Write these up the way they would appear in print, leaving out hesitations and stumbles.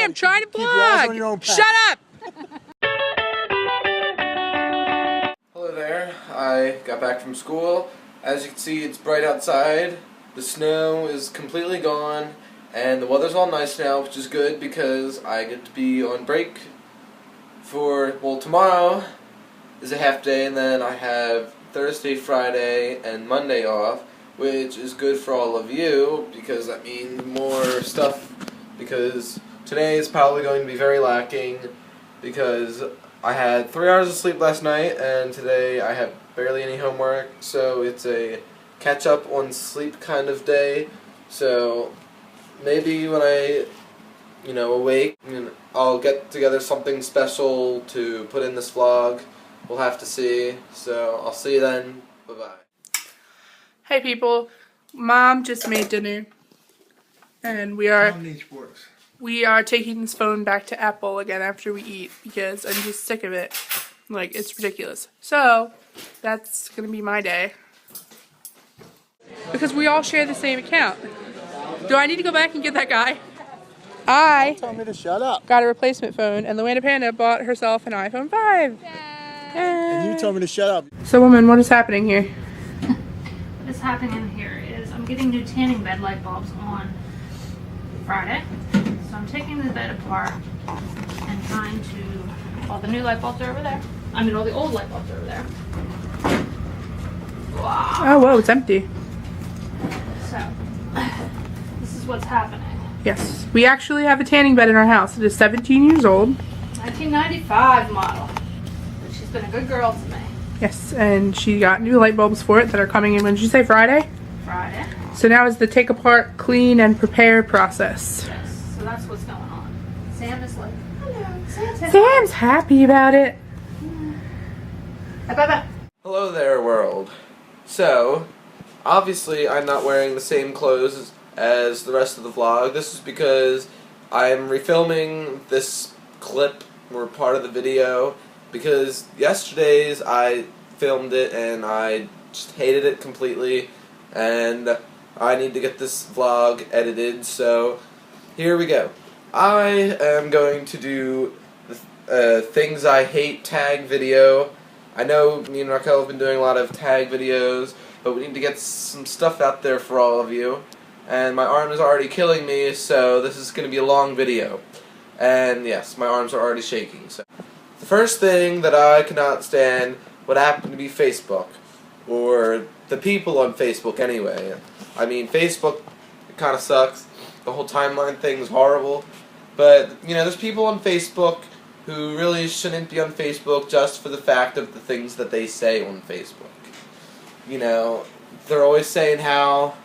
Hey, I'm trying to vlog! Shut up! Hello there, I got back from school. As you can see, it's bright outside. The snow is completely gone, and the weather's all nice now, which is good because I get to be on break for, well, tomorrow is a half day, and then I have Thursday, Friday, and Monday off, which is good for all of you because that means more stuff, because today is probably going to be very lacking because I had 3 hours of sleep last night and today I have barely any homework, so it's a catch up on sleep kind of day. So maybe when I awake, I'll get together something special to put in this vlog. We'll have to see. So I'll see you then. Bye bye. Hey people, Mom just made dinner, and we are taking this phone back to Apple again after we eat because I'm just sick of it. Like, it's ridiculous. So that's gonna be my day because we all share the same account. Do I need to go back and get that guy? I Tell me to shut up. got a replacement phone, and Luana Panda bought herself an iPhone 5. And you told me to shut up. So, woman, what is happening here? What is happening in here is I'm getting new tanning bed light bulbs on Friday. So I'm taking the bed apart and trying to, all the new light bulbs are over there. I mean, all the old light bulbs are over there. Wow. Oh, whoa, it's empty. So, this is what's happening. Yes, we actually have a tanning bed in our house. It is 17 years old. 1995 model. But she's been a good girl to me. Yes, and she got new light bulbs for it that are coming in, when did you say, Friday? Friday. So now is the take apart, clean, and prepare process. Yes, so that's what's going on. Sam is like, hello. Sam's happy about it. Bye-bye. Hello there, world. So, obviously I'm not wearing the same clothes as the rest of the vlog. This is because I'm refilming this clip or part of the video because yesterday's I filmed it and I just hated it completely, and I need to get this vlog edited, so here we go. I am going to do the things I hate tag video. I know me and Rocquel have been doing a lot of tag videos, but we need to get some stuff out there for all of you. And my arm is already killing me, so this is going to be a long video. And yes, my arms are already shaking. So the first thing that I cannot stand would happen to be Facebook, or the people on Facebook anyway. I mean, Facebook, it kind of sucks. The whole timeline thing is horrible. But, there's people on Facebook who really shouldn't be on Facebook just for the fact of the things that they say on Facebook. They're always saying how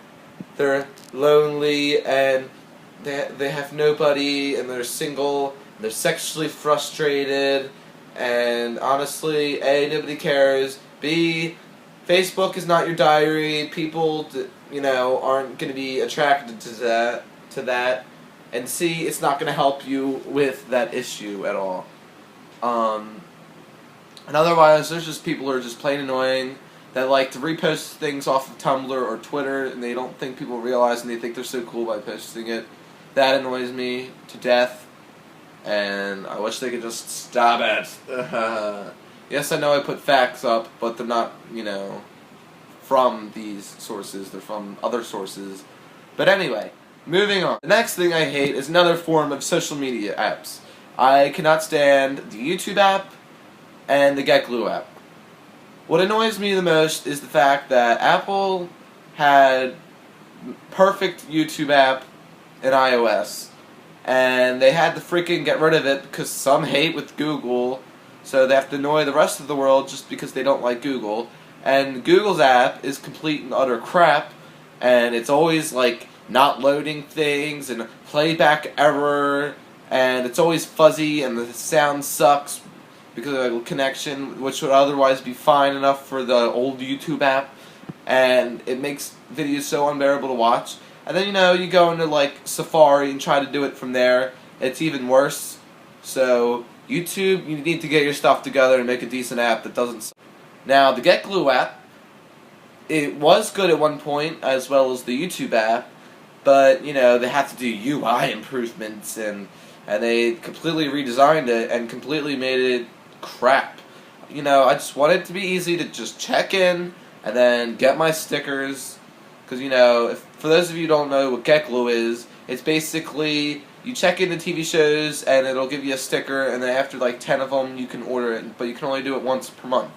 they're lonely and they have nobody and they're single and they're sexually frustrated, and honestly, A, nobody cares, B, Facebook is not your diary. People aren't going to be attracted to that, and C, it's not going to help you with that issue at all. And otherwise, there's just people who are just plain annoying that like to repost things off of Tumblr or Twitter, and they don't think people realize, and they think they're so cool by posting it. That annoys me to death, and I wish they could just stop it. Yes, I know I put facts up, but they're not, from these sources. They're from other sources. But anyway, moving on. The next thing I hate is another form of social media apps. I cannot stand the YouTube app and the GetGlue app. What annoys me the most is the fact that Apple had perfect YouTube app in iOS, and they had to freaking get rid of it because some hate with Google, so they have to annoy the rest of the world just because they don't like Google. And Google's app is complete and utter crap, and it's always like not loading things and playback error, and it's always fuzzy and the sound sucks because of a connection which would otherwise be fine enough for the old YouTube app, and it makes videos so unbearable to watch. And then you go into like Safari and try to do it from there, it's even worse. So YouTube, you need to get your stuff together and make a decent app that doesn't suck. Now the GetGlue app, it was good at one point as well as the YouTube app, but they have to do UI improvements and and they completely redesigned it and completely made it crap. You know, I just want it to be easy to just check in and then get my stickers. Because, you know, for those of you who don't know what Get Glue is, it's basically you check in the TV shows and it'll give you a sticker, and then after like 10 of them you can order it, but you can only do it once per month.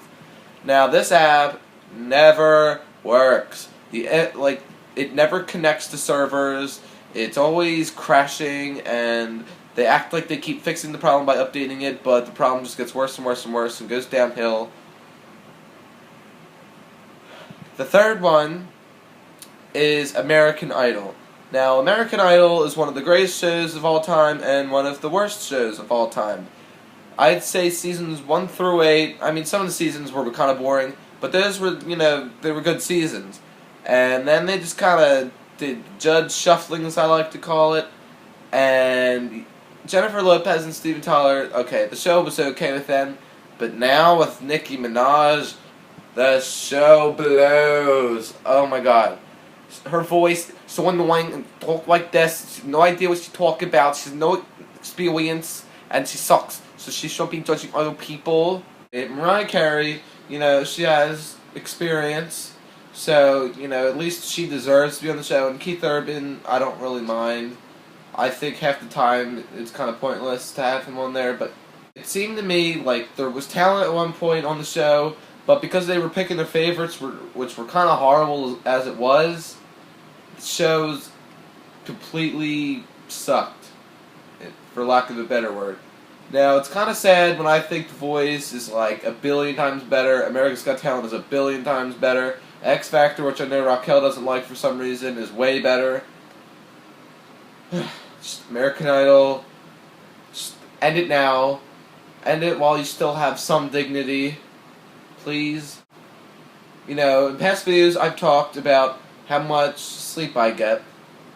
Now this app never works. It never connects to servers. It's always crashing, and they act like they keep fixing the problem by updating it, but the problem just gets worse and worse and worse and goes downhill. The third one is American Idol. Now, American Idol is one of the greatest shows of all time and one of the worst shows of all time. I'd say seasons 1 through 8, I mean, some of the seasons were kind of boring, but those were, you know, they were good seasons. And then they just kind of did judge shuffling, as I like to call it, and Jennifer Lopez and Steven Tyler, okay, the show was okay with them, but now with Nicki Minaj, the show blows. Oh my god. Her voice so annoying and talk like this. She has no idea what she's talking about. She has no experience, and she sucks. So she shouldn't be judging other people. And Mariah Carey, you know, she has experience. So, you know, at least she deserves to be on the show. And Keith Urban, I don't really mind. I think half the time it's kind of pointless to have him on there. But it seemed to me like there was talent at one point on the show, but because they were picking their favorites, which were kind of horrible as it was, the shows completely sucked, for lack of a better word. Now, it's kind of sad when I think The Voice is like a billion times better, America's Got Talent is a billion times better, X Factor, which I know Rocquel doesn't like for some reason, is way better. Just American Idol, just end it now. End it while you still have some dignity, please. You know, in past videos I've talked about how much sleep I get,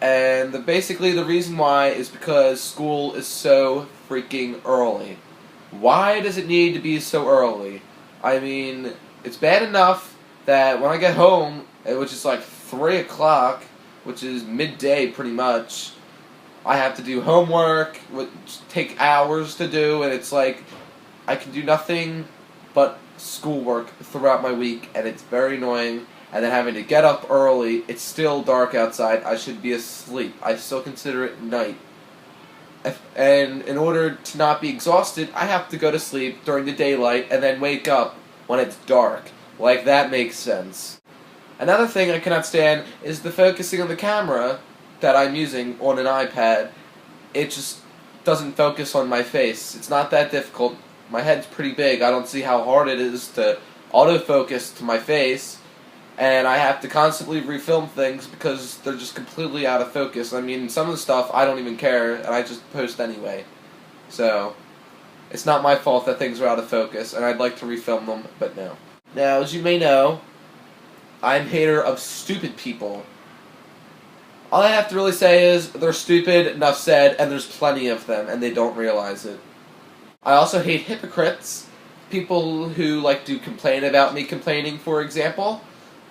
and basically the reason why is because school is so freaking early. Why does it need to be so early? I mean, it's bad enough that when I get home, which is like 3 o'clock, which is midday pretty much, I have to do homework, which take hours to do, and it's like I can do nothing but schoolwork throughout my week, and it's very annoying. And then having to get up early, it's still dark outside, I should be asleep. I still consider it night. And in order to not be exhausted, I have to go to sleep during the daylight and then wake up when it's dark. Like, that makes sense. Another thing I cannot stand is the focusing on the camera that I'm using on an iPad. It just doesn't focus on my face. It's not that difficult. My head's pretty big. I don't see how hard it is to autofocus to my face. And I have to constantly refilm things because they're just completely out of focus. I mean, some of the stuff I don't even care, and I just post anyway. So, it's not my fault that things are out of focus, and I'd like to refilm them, but no. Now, as you may know, I'm a hater of stupid people. All I have to really say is, they're stupid, enough said, and there's plenty of them, and they don't realize it. I also hate hypocrites. People who like to complain about me complaining, for example.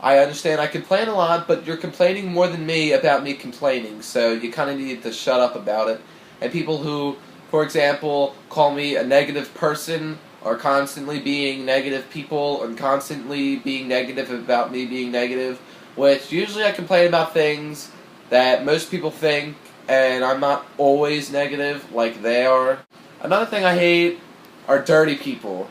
I understand I complain a lot, but you're complaining more than me about me complaining, so you kind of need to shut up about it. And people who, for example, call me a negative person, or constantly being negative people, and constantly being negative about me being negative, which usually I complain about things that most people think, and I'm not always negative like they are. Another thing I hate are dirty people.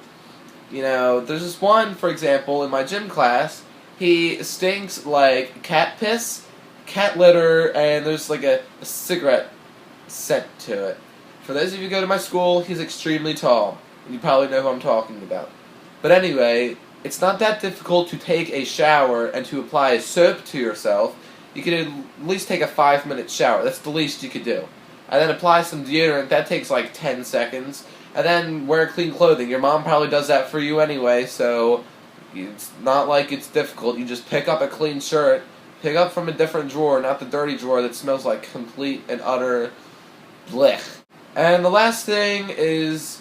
You know, there's this one, for example, in my gym class. He stinks like cat piss, cat litter, and there's like a cigarette scent to it. For those of you who go to my school, he's extremely tall, and you probably know who I'm talking about. But anyway, it's not that difficult to take a shower and to apply soap to yourself. You can at least take a 5-minute shower. That's the least you could do. And then apply some deodorant. That takes like 10 seconds. And then wear clean clothing. Your mom probably does that for you anyway, so it's not like it's difficult. You just pick up a clean shirt, pick up from a different drawer, not the dirty drawer that smells like complete and utter blech. And the last thing is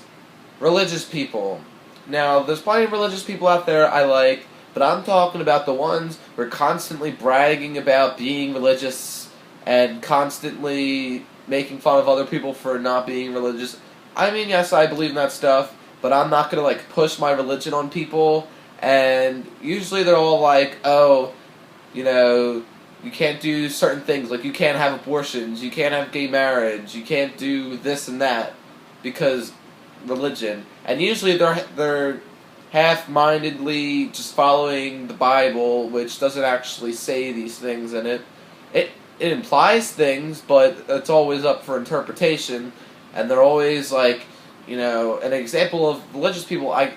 religious people. Now, there's plenty of religious people out there I like, but I'm talking about the ones who are constantly bragging about being religious and constantly making fun of other people for not being religious. I mean, yes, I believe in that stuff, but I'm not gonna like push my religion on people. And usually they're all like, oh, you know, you can't do certain things, like you can't have abortions, you can't have gay marriage, you can't do this and that because religion. And usually they're half-mindedly just following the Bible, which doesn't actually say these things in it. It implies things, but it's always up for interpretation. And they're always like, you know, an example of religious people I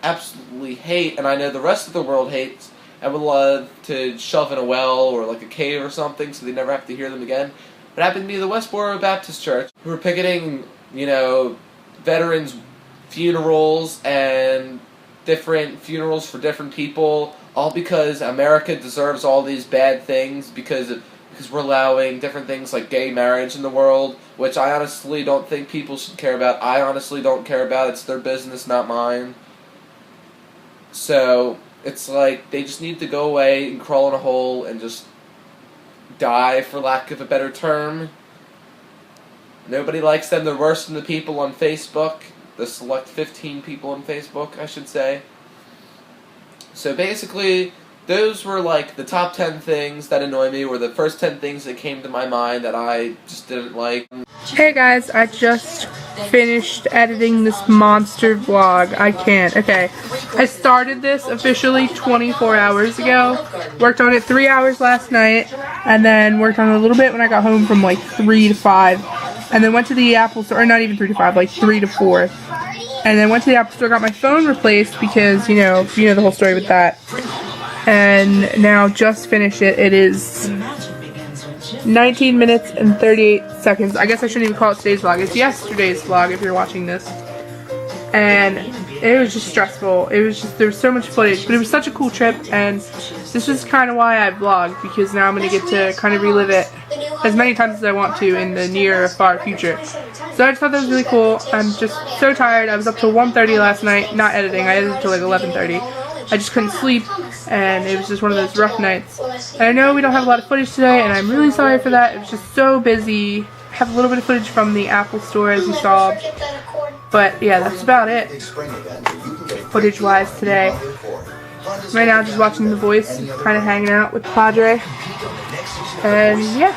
absolutely hate, and I know the rest of the world hates, and would love to shove in a well or like a cave or something so they never have to hear them again. It happened to be the Westboro Baptist Church, who were picketing, you know, veterans' funerals and different funerals for different people, all because America deserves all these bad things because we're allowing different things like gay marriage in the world, which I honestly don't think people should care about. I honestly don't care about. It's their business, not mine. So it's like they just need to go away and crawl in a hole and just die, for lack of a better term. Nobody likes them. They're worse than the people on Facebook. The select 15 people on Facebook, I should say. So basically, those were like the top 10 things that annoy me, were the first 10 things that came to my mind that I just didn't like. Hey guys, I just finished editing this monster vlog. I can't. Okay, I started this officially 24 hours ago. Worked on it 3 hours last night, and then worked on it a little bit when I got home from like 3 to 5. And then went to the Apple Store, or not even 3 to 5, like 3 to 4. And then went to the Apple Store, got my phone replaced because, you know the whole story with that. And now just finished it. It is 19 minutes and 38 seconds. I guess I shouldn't even call it today's vlog. It's yesterday's vlog if you're watching this. And it was just stressful. It was just, there was so much footage. But it was such a cool trip, and this is kind of why I vlog, because now I'm going to get to kind of relive it as many times as I want to in the near or far future. So I just thought that was really cool. I'm just so tired. I was up till 1:30 last night, not editing. I edited till like 11:30. I just couldn't sleep, and it was just one of those rough nights. And I know we don't have a lot of footage today, and I'm really sorry for that. It was just so busy. I have a little bit of footage from the Apple Store, as you saw. But yeah, that's about it, footage-wise today. Right now, just watching The Voice, kind of hanging out with Padre. And yeah.